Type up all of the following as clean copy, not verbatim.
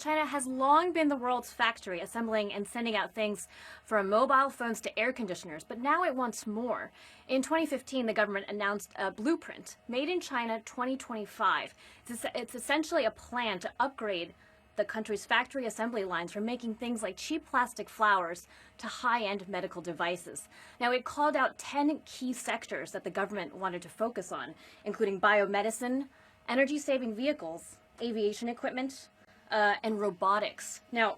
China has long been the world's factory, assembling and sending out things from mobile phones to air conditioners, but now it wants more. In 2015, the government announced a blueprint, Made in China 2025. It's essentially a plan to upgrade the country's factory assembly lines from making things like cheap plastic flowers to high-end medical devices. Now, it called out 10 key sectors that the government wanted to focus on, including biomedicine, energy-saving vehicles, aviation equipment, and robotics. Now,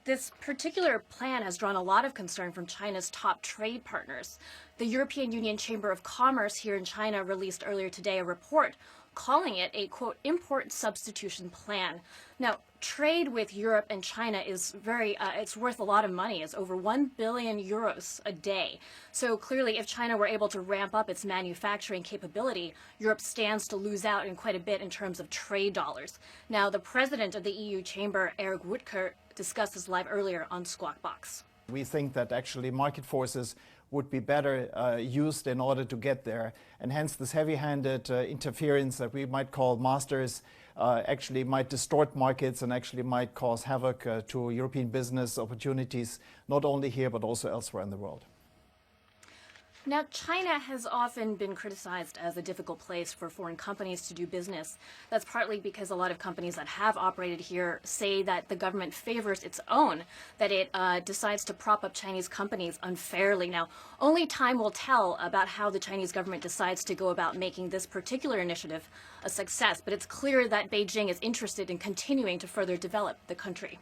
this particular plan has drawn a lot of concern from China's top trade partners. The European Union Chamber of Commerce here in China released earlier today a report calling it a, quote, import substitution plan. Now, trade with Europe and China is it's worth a lot of money. It's over 1 billion euros a day. So clearly, if China were able to ramp up its manufacturing capability, Europe stands to lose out in quite a bit in terms of trade dollars. Now, the president of the EU Chamber, Eric Woodker, discussed this live earlier on Squawk Box. We think that actually market forces would be better used in order to get there. And hence this heavy-handed interference that we might call masters actually might distort markets and actually might cause havoc to European business opportunities, not only here but also elsewhere in the world. Now, China has often been criticized as a difficult place for foreign companies to do business. That's partly because a lot of companies that have operated here say that the government favors its own, that it decides to prop up Chinese companies unfairly. Now, only time will tell about how the Chinese government decides to go about making this particular initiative a success, but it's clear that Beijing is interested in continuing to further develop the country.